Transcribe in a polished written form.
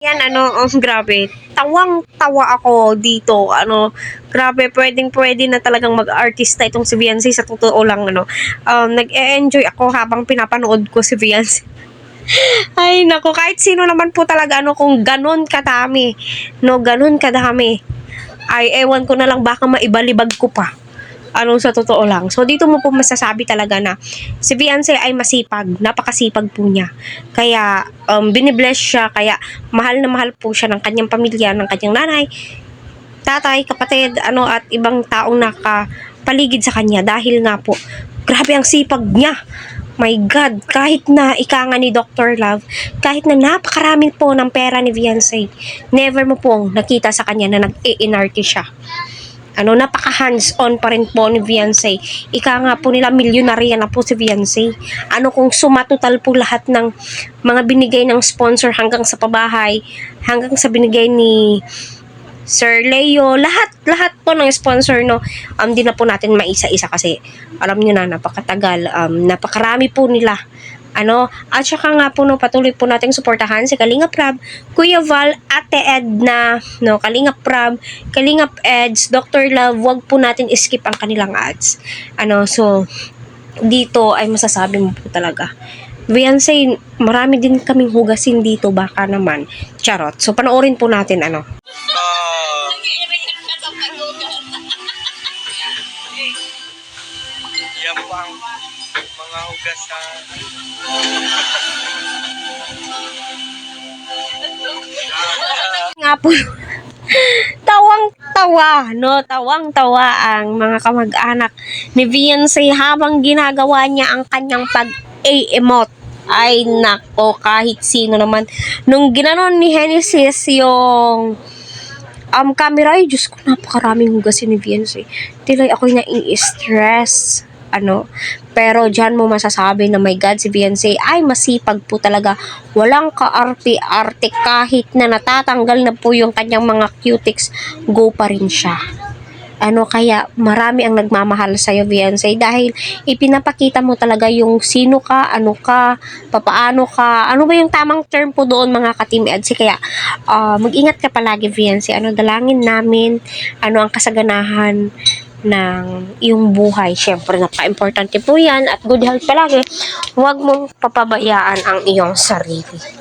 Yan, grabe. Tawang-tawa ako dito. Grabe, pwedeng-pwede na talagang mag-artista itong si Beyonce sa totoo lang, nag-e-enjoy ako habang pinapanood ko si Beyonce. Ay, naku, kahit sino naman po talaga, kung ganun kadami, ganun kadami, ay, ewan ko na lang, baka maibalibag ko pa. Sa totoo lang. So, dito mo po masasabi talaga na si Beyonce ay masipag. Napakasipag po niya. Kaya, binibless siya. Kaya, mahal na mahal po siya ng kanyang pamilya, ng kanyang nanay, tatay, kapatid, at ibang taong nakapaligid sa kanya. Dahil nga po, grabe ang sipag niya. My God, kahit na ika nga ni Dr. Love, kahit na napakarami po ng pera ni Beyonce, never mo pong nakita sa kanya na nag-i-inarte siya. Napaka hands-on pa rin po ni Beyonce. Ika nga po nila, milyonarya na po si Beyonce. Kung sumatotal po lahat ng mga binigay ng sponsor hanggang sa pabahay, hanggang sa binigay ni Sir Leo, lahat po ng sponsor, di na po natin maisa-isa kasi alam niyo na, napakatagal, napakarami po nila. At saka nga po, patuloy po nating suportahan si Kalingap Rab, Kuya Val, Ate Edna, Kalingap Rab, Kalingap Eds, Dr. Love, wag po natin skip ang kanilang ads. So, dito ay masasabi mo po talaga, Beyonce, marami din kaming hugasin dito, baka naman. Charot. So, panoorin po natin, Yan po ang mga hugasan. Nga po, tawang-tawa, tawang-tawa ang mga kamag-anak ni Beyonce habang ginagawa niya ang kanyang pag-emote. Ay, nako, kahit sino naman. Nung ginanon ni Genesis yung camera, ay, Diyos ko, napakaraming hugasin ni Beyonce. Tilay ako'y nai-stress. Pero dyan mo masasabi na my God, si Beyonce ay masipag po talaga. Walang kaarte-arte kahit na natatanggal na po yung kanyang mga cutics, go pa rin siya. Kaya marami ang nagmamahal sa'yo, Beyonce, dahil ipinapakita mo talaga yung sino ka, papaano ka, ano ba yung tamang term po doon, mga ka-Team Edsi. Kaya mag-ingat ka palagi, Beyonce. Dalangin namin, ang kasaganahan ng iyong buhay. Siyempre, napaka-importante po yan, at good health palagi. Huwag mong papabayaan ang iyong sarili.